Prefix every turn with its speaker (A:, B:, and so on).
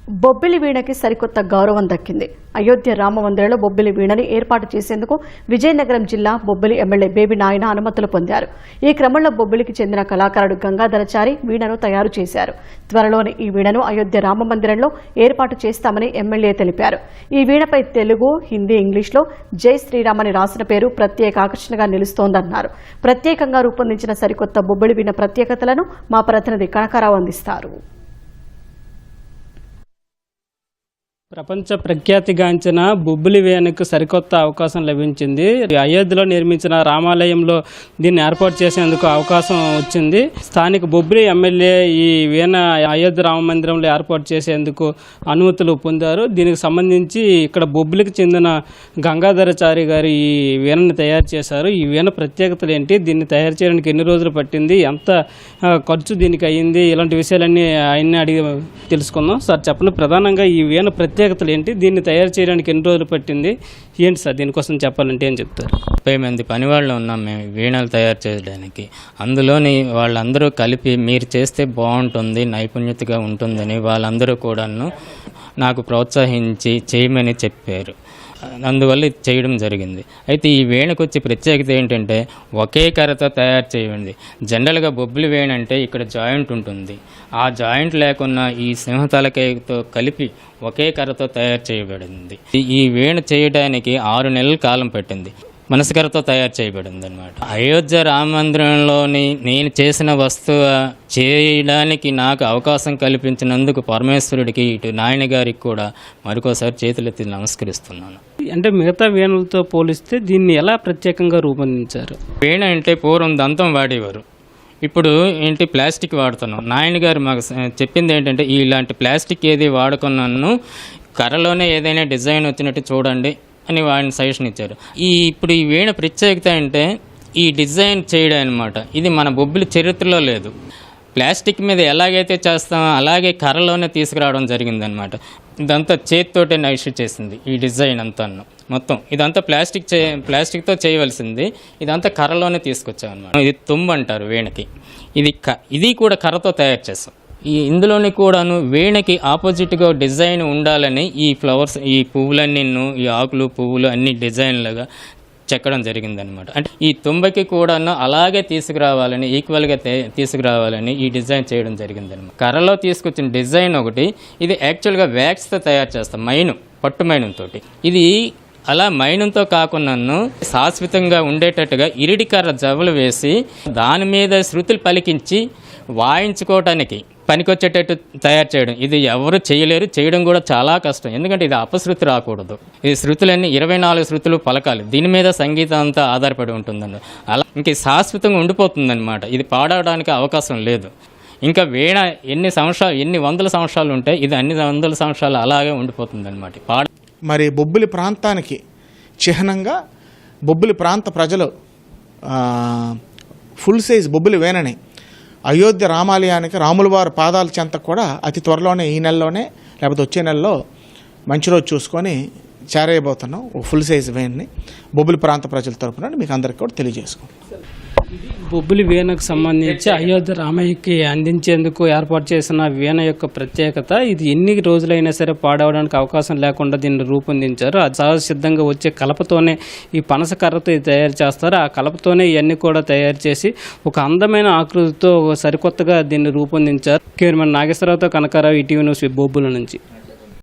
A: బొబ్బిలి వీణకి సరికొత్త గౌరవం దక్కింది. అయోధ్య రామ మందిరంలో బొబ్బిలి వీణని ఏర్పాటు చేసేందుకు విజయనగరం జిల్లా బొబ్బిలి ఎమ్మెల్యే బేబీ నాయన అనుమతులు పొందారు. ఈ క్రమంలో బొబ్బిలికి చెందిన కళాకారుడు గంగాధరచారి వీణను తయారు చేశారు. త్వరలోనే ఈ వీణను అయోధ్య రామ మందిరంలో ఏర్పాటు చేస్తామని ఎమ్మెల్యే తెలిపారు. ఈ వీణపై తెలుగు, హిందీ, ఇంగ్లీష్లో జై శ్రీరామ్ అని రాసిన పేరు ప్రత్యేక ఆకర్షణగా నిలుస్తోందన్నారు. ప్రత్యేకంగా రూపొందించిన సరికొత్త బొబ్బిలి వీణ ప్రత్యేకతలను మా ప్రతినిధి కనకారావు అందిస్తారు.
B: ప్రపంచ ప్రఖ్యాతిగాంచిన బొబ్బిలి వీణకు సరికొత్త అవకాశం లభించింది. అయోధ్యలో నిర్మించిన రామాలయంలో దీన్ని ఏర్పాటు చేసేందుకు అవకాశం వచ్చింది. స్థానిక బొబ్బిలి ఎమ్మెల్యే ఈ వీణ అయోధ్య రామ మందిరంలో ఏర్పాటు చేసేందుకు అనుమతులు పొందారు. దీనికి సంబంధించి ఇక్కడ బొబ్బిలికి చెందిన గంగాధరచారి గారు ఈ వీణను తయారు చేశారు. ఈ వీణ ప్రత్యేకతలు ఏంటి, దీన్ని తయారు చేయడానికి ఎన్ని రోజులు పట్టింది, ఎంత ఖర్చు దీనికి అయ్యింది, ఇలాంటి విషయాలన్నీ ఆయన్ని అడిగి తెలుసుకుందాం. సార్ చెప్పండి, ప్రధానంగా ఈ వీణ ప్రత్యేకతలు ఏంటి, దీన్ని తయారు చేయడానికి ఎన్ని రోజులు పట్టింది, ఏంటి సార్ దీనికోసం చెప్పాలంటే ఏం చెప్తారు?
C: 30 మంది పనివాళ్ళు ఉన్నాం మేము వీణలు తయారు చేయడానికి. అందులోని వాళ్ళందరూ కలిపి మీరు చేస్తే బాగుంటుంది, నైపుణ్యతగా ఉంటుందని వాళ్ళందరూ కూడాను నాకు ప్రోత్సహించి చేయమని చెప్పారు. అందువల్ల ఇది చేయడం జరిగింది. అయితే ఈ వీణకు వచ్చే ప్రత్యేకత ఏంటంటే ఒకే కర్రతో తయారు చేయండి. జనరల్గా బొబ్బిలి వీణ అంటే ఇక్కడ జాయింట్ ఉంటుంది. ఆ జాయింట్ లేకున్నా ఈ సింహతలకాయతో కలిపి ఒకే కర్రతో తయారు చేయబడింది. ఈ వీణ చేయడానికి 6 నెలల కాలం పట్టింది. మనస్కరతో తయారు చేయబడింది అనమాట. అయోధ్య రామ మందిరంలోని నేను చేసిన వస్తువు చేయడానికి నాకు అవకాశం కల్పించినందుకు పరమేశ్వరుడికి, ఇటు నాయన గారికి కూడా మరొకసారి చేతులెత్తి నమస్కరిస్తున్నాను.
B: అంటే మిగతా వీణలతో పోలిస్తే దీన్ని ఎలా ప్రత్యేకంగా రూపొందించారు?
C: వీణ అంటే పూర్వం దంతం వాడేవారు, ఇప్పుడు ఏంటి ప్లాస్టిక్ వాడుతున్నాం. నాయన గారు మాకు చెప్పింది ఏంటంటే ఇలాంటి ప్లాస్టిక్ ఏది వాడుకున్నాను, కర్రలోనే ఏదైనా డిజైన్ వచ్చినట్టు చూడండి అని ఆయన సజెషన్ ఇచ్చారు. ఇప్పుడు ఈ వీణ ప్రత్యేకత అంటే ఈ డిజైన్ చేయడం అనమాట. ఇది మన బొబ్బిలి చరిత్రలో లేదు. ప్లాస్టిక్ మీద ఎలాగైతే చేస్తామో అలాగే కర్రలోనే తీసుకురావడం జరిగిందనమాట. ఇదంతా చేతితోటే నైష్ చేసింది. ఈ డిజైన్ అంతా మొత్తం ఇదంతా ప్లాస్టిక్తో చేయవలసింది, ఇదంతా కర్రలోనే తీసుకొచ్చామన్నమాట. ఇది తుంబ అంటారు వీణకి. ఇది కూడా కర్రతో తయారు చేస్తాం. ఇందులోని కూడాను వీణకి ఆపోజిట్గా డిజైన్ ఉండాలని ఈ ఫ్లవర్స్, ఈ పువ్వులన్నీ, ఈ ఆకులు పువ్వులు అన్ని డిజైన్లుగా చెక్కడం జరిగిందనమాట. అంటే ఈ తుంబకి కూడాను అలాగే తీసుకురావాలని, ఈక్వల్గా తీసుకురావాలని ఈ డిజైన్ చేయడం జరిగిందనమాట. కర్రలో తీసుకొచ్చిన డిజైన్ ఒకటి, ఇది యాక్చువల్గా వ్యాక్స్తో తయారు చేస్తాం, పట్టు మైనంతో. ఇది అలా మైనంతో కాకుండా శాశ్వతంగా ఉండేటట్టుగా ఇరిడి కర్ర జవ్వలు వేసి దాని మీద శృతులు పలికించి వాయించుకోవటానికి పనికొచ్చేటట్టు తయారు చేయడం. ఇది ఎవరు చేయలేరు, చేయడం కూడా చాలా కష్టం. ఎందుకంటే ఇది అపశృతి రాకూడదు. ఈ శృతులన్నీ 24 శృతులు పలకాలి. దీని మీద సంగీతం అంతా ఆధారపడి ఉంటుందండి. అలా ఇంక శాశ్వతంగా ఉండిపోతుందన్నమాట. ఇది పాడడానికి అవకాశం లేదు. ఇంకా వీణ ఎన్ని వందల సంవత్సరాలు ఉంటాయి, ఇది అన్ని వందల సంవత్సరాలు అలాగే ఉండిపోతుందన్నమాట.
D: మరి బొబ్బిలి ప్రాంతానికి చిహ్నంగా బొబ్బిలి ప్రాంత ప్రజలు ఫుల్ సైజ్ బొబ్బిలి వీణని అయోధ్య రామాలయానికి రాముల వారి పాదాల చెంత కూడా అతి త్వరలోనే, ఈ నెలలోనే లేకపోతే వచ్చే నెలలో మంచి రోజు చూసుకొని చేరేయబోతున్నాం. ఫుల్ సైజ్ వీణని బొబ్బిలి ప్రాంత ప్రజల తరపున మీకు అందరికీ కూడా తెలియజేసుకుంటాం.
B: బొబ్బిలి వీణకు సంబంధించి అయోధ్య రామయ్యకి అందించేందుకు ఏర్పాటు చేసిన వీణ యొక్క ప్రత్యేకత, ఇది ఎన్ని రోజులైనా సరే పాడవడానికి అవకాశం లేకుండా దీన్ని రూపొందించారు. అది సహజ సిద్ధంగా వచ్చే కలపతోనే, ఈ పనస కర్రతో ఇది తయారు చేస్తారు. ఆ కలపతోనే ఇవన్నీ కూడా తయారు చేసి ఒక అందమైన ఆకృతితో సరికొత్తగా దీన్ని రూపొందించారు. కెమెరామెన్ నాగేశ్వరరావుతో కనకారావు, ఈటీవీ న్యూస్, బొబ్బిలి నుంచి.